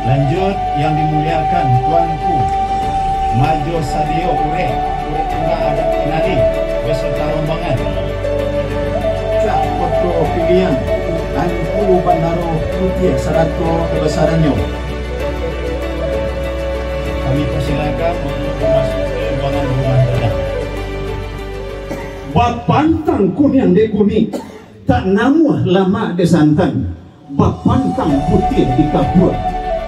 Lanjut yang dimuliakan Tuanku Majo Sadio Ure Tengah Adat Kinadi beserta rombongan. Cak foto pilihan Tuanku Bandaro Putih Serato kebesarannya. Kami persilakan untuk memasuki ruangan rumah dadah. Bapantang kuning de kuning tak namuah lama de santan. Bapantang putih di kabur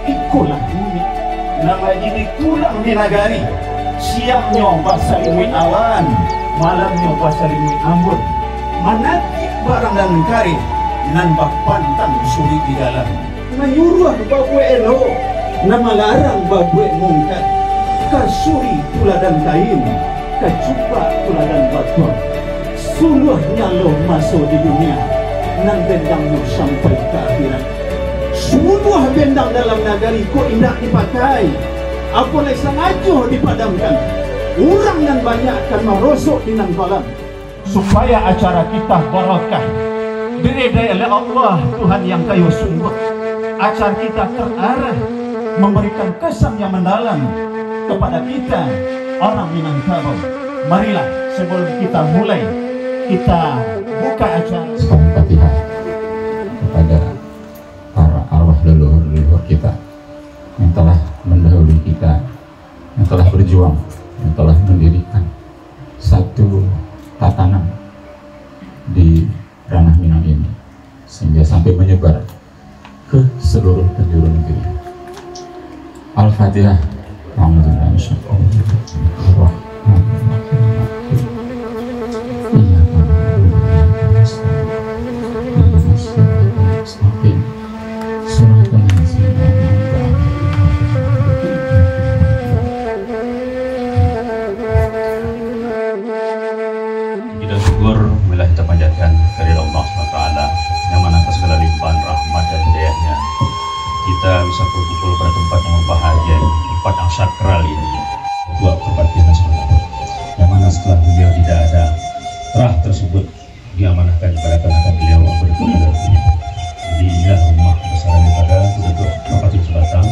ikolah bumi. Nama jadi tulang di nagari. Siangnya bahasa limui awan, malamnya bahasa limui ambon. Manati barang dan kari nan bapantang suri di dalam. Menyuruh babue elo, nama larang babue mungkat. Kasuri tuladan kain, kacupa tuladan batu. Suluhnya lo masuk di dunia, nan bendangmu sampai ke akhirat. Semua bendang dalam nagari kok indah dipakai. Apa lagi sengaja dipadamkan. Orang yang banyak akan merosok di nan kolam. Supaya acara kita barakah, diredai oleh Allah Tuhan yang kayu sungguh. Acara kita terarah, memberikan kesan yang mendalam kepada kita orang Minangkabau. Marilah sebelum kita mulai, kita buka acara. Al-Fatihah kepada para arwah leluhur kita yang telah mendahului kita, yang telah berjuang, yang telah mendirikan satu tatanan di ranah Minang ini sehingga sampai menyebar ke seluruh penjuru negeri. Al-Fatihah. Kita syukur bila kita panjatkan kehadirat Allah SWT yang mana atas segala limpahan rahmat dan hidayahnya kita bisa berkumpul pada tempat yang berbahagia, tempat yang sakral ini, dua tempat kita sebenarnya yang mana setelah beliau tidak ada, terah tersebut diamanahkan kepada kenakan beliau berikutnya. Jadi inilah rumah besaran daripada untuk tempat itu Sebatang,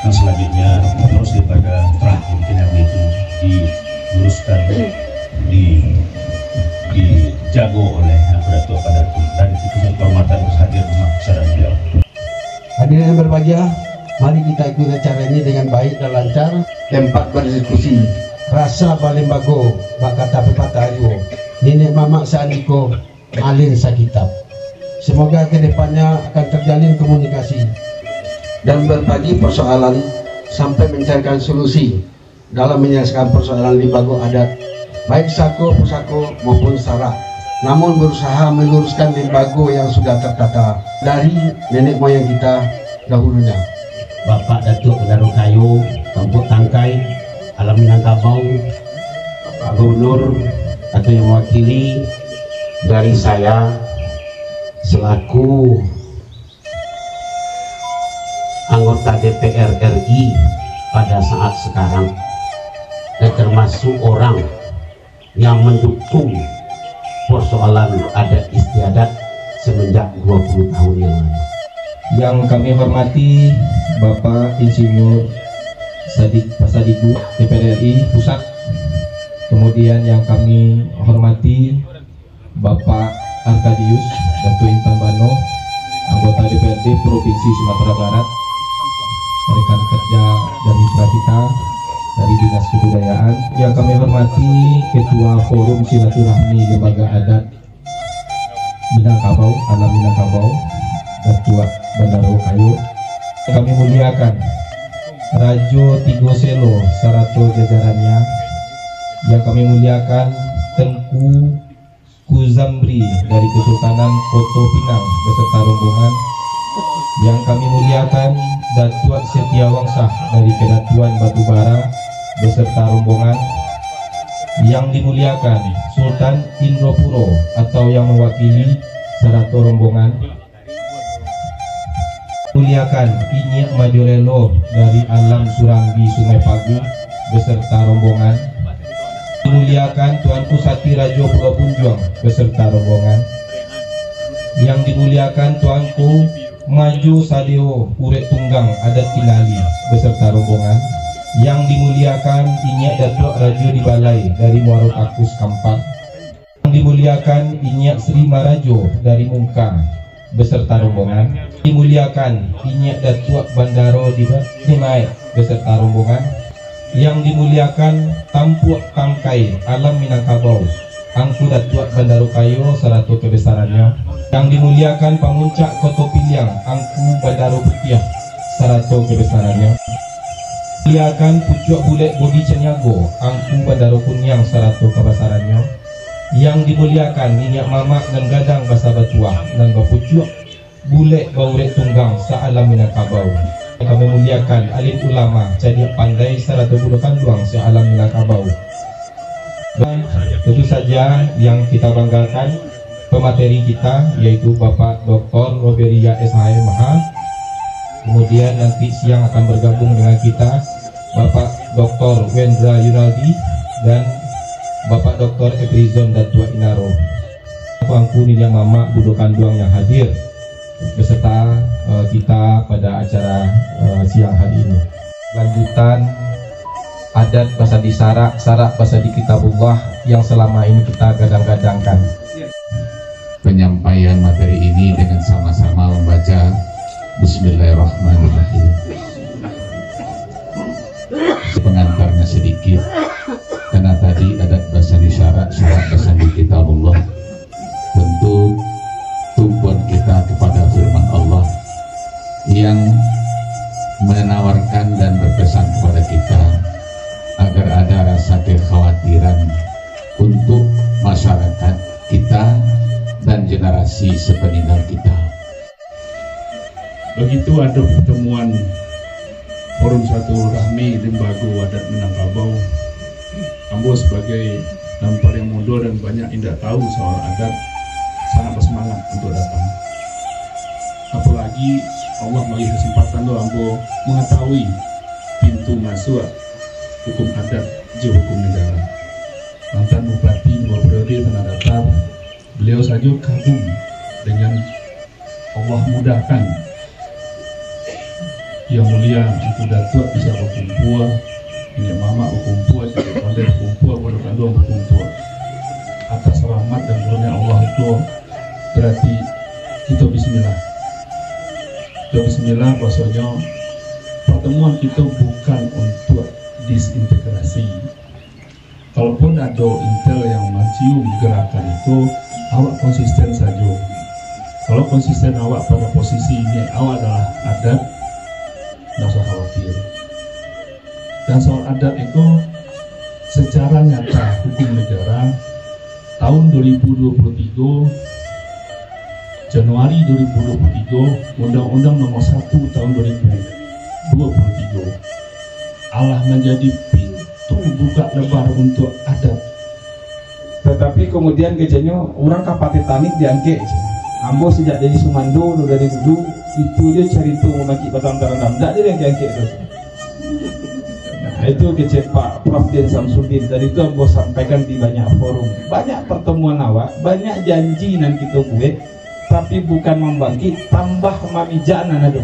dan selanjutnya terus daripada terah yang itu diluruskan, dijago oleh Datuk Padatu dan itu kehormatan hadir rumah besaran beliau. Hadirin yang berbahagia, mari kita ikuti acara ini dengan baik dan lancar. Tempat berdiskusi, rasa paling bago, bakata pepatah Aryo, nenek mamak seandiko, malin sakitab. Semoga kedepannya akan terjalin komunikasi dan berbagi persoalan sampai mencarikan solusi dalam menyelesaikan persoalan di bago adat, baik sako, pusako maupun syarak. Namun berusaha meluruskan limbago yang sudah tertata dari nenek moyang kita dahulunya. Bapak Datuk Bandaro Kayu, Kampung Tangkai, Alam Minangkabau, Pak Gubernur atau yang mewakili dari saya selaku anggota DPR RI pada saat sekarang dan termasuk orang yang mendukung persoalan adat istiadat semenjak 20 tahun yang lalu. Yang kami hormati Bapak Insinyur Sadik Pasadiku DPR RI Pusat, kemudian yang kami hormati Bapak Arkadius Datuk Intan Bano, anggota DPRD Provinsi Sumatera Barat, rekan kerja dan mitra kita dari Dinas Kebudayaan, yang kami hormati Ketua Forum Silaturahmi Lembaga Adat Minangkabau, Alam Minangkabau, Datuk Bandaro Kayu, yang kami muliakan Rajo Tigo Selo Sarato jajarannya, yang kami muliakan Tengku Kuzamri dari Kesultanan Koto Pinang beserta rombongan, yang kami muliakan Datuk Setiawangsah dari Kedatuan Batubara beserta rombongan, yang dimuliakan Sultan Indropuro atau yang mewakili Sarato rombongan, muliakan Inyek Majorelo dari Alam Surambi Sungai Pagu beserta rombongan, dimuliakan Tuanku Sati Rajo Pulau Punjuang beserta rombongan, yang dimuliakan Tuanku Maju Sadeo Urek Tunggang Adat Kinali beserta rombongan. Yang dimuliakan Inyak Datuk Rajo di Balai dari Muaro Takus Kampar. Yang dimuliakan Inyak Sri Marajo dari Mungka beserta rombongan. Dimuliakan Inyak Datuk Bandaro di Nimai beserta rombongan. Yang dimuliakan Tampuak Tangkai Alam Minangkabau Angku Datuk Bandaro Kayo seratu kebesarannya. Yang dimuliakan Pamuncak Koto Piliang Angku Bandaro Putiah seratu kebesarannya. Dimuliakan Pucuk Bulek Bodi Cenyago Angku Bandaro Kunyang seratu kebesarannya. Yang dimuliakan Minyak Mamak dan Gadang Basa Batuah dan Bapucuk Bulek Baurek Tunggang Saalam Minangkabau. Kami muliakan alim ulama Cadiak Pandai seratu Bulu Kanduang Saalam Minangkabau. Dan tentu saja yang kita banggakan pemateri kita yaitu Bapak Dr. Roberia SHMH. Kemudian nanti siang akan bergabung dengan kita Bapak Dr. Wendra Yunaldi dan Bapak Dr. Ebrizon Datua Inaro. Angku Niniang Mama Budo Kanduang yang hadir beserta kita pada acara siang hari ini. Lanjutan adat Basadi Sarak, Sarak Basadi Kitabullah yang selama ini kita gadang-gadangkan. Penyampaian materi ini dengan sama-sama membaca Bismillahirrahmanirrahim. Pengantarnya sedikit karena tadi adat Basadi Sarak, Sarak Basadi Kitabullah. Tentu tumpuan kita kepada firman Allah yang menawarkan dan berpesan kepada kita agar ada rasa kekhawatiran untuk masyarakat kita dan generasi sepeninggal kita. Begitu ada pertemuan Forum Silaturahmi Limbago Adat Minangkabau, Ambo sebagai yang paling muda dan banyak tidak tahu soal adat sangat bersemangat untuk datang. Apalagi Allah bagi kesempatan lo Ambo mengetahui pintu masuk hukum adat je hukum negara. Mantan Bupati 2 periode Tanah Datar, beliau saja kagum dengan Allah mudahkan Yang Mulia Angku Datuk bisa berkumpul, ini Mama berkumpul, jadi pandai berkumpul, bodoh kandung berkumpul. Atas rahmat dan karunia Allah itu berarti kita Bismillah. Kita Bismillah bahasanya pertemuan kita bukan untuk disintegrasi. Kalaupun ada intel yang mencium gerakan itu, awak konsisten saja. Kalau konsisten awak pada posisi ini, awak adalah adat, tidak usah khawatir. Dan soal adat itu secara nyata hukum negara tahun 2023 Januari 2023 Undang-Undang Nomor 1 Tahun 2023 Allah menjadi pintu buka lebar untuk adat. Tetapi kemudian kejadiannya orang kapate tanik diangke. Ambo sejak dari Sumando dari dulu itu dia cerita memaki batang terendam. Tak ada yang diangke tu. Nah, itu kecil Pak Prof Den Samsudin. Dari itu Ambo sampaikan di banyak forum, banyak pertemuan awak, banyak janji nan kita buat, tapi bukan membangkit, tambah mamijanan aduh.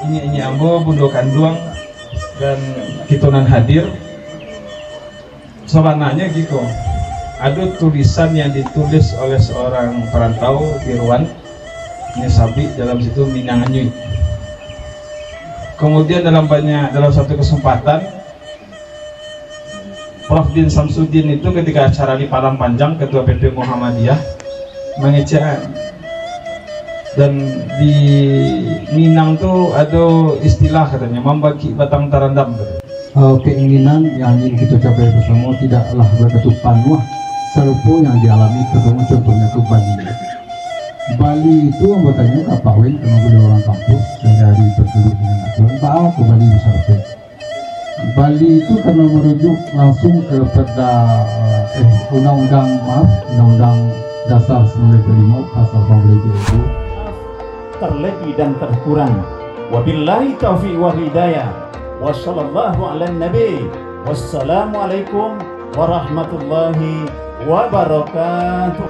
Ini Ambo Bundo Kanduang dan kita nan hadir. Sebenarnya gitu. Ada tulisan yang ditulis oleh seorang perantau Dirwan Nyesabi dalam situ Minanganyui. Kemudian dalam satu kesempatan Prof Din Samsudin itu ketika acara di Padang Panjang Ketua PP Muhammadiyah mengecek dan di Minang tuh ada istilah katanya membagi batang terendam. Keinginan yang ingin kita capai bersama tidaklah berketupan wah serupa yang dialami ketemu contohnya ke Bali. Bali itu anggotanya kapawin karena beliau orang kampus dari hari bertelur dengan aturan Pak ke Bali bisa dapat. Bali itu karena merujuk langsung kepada Undang-Undang Dasar 1945 Pasal 12 itu terlebih dan terkurang. Wabillahi taufiq wal hidayah. Wassallallahu ala nabi. Wassalamualaikum warahmatullahi wabarakatuh.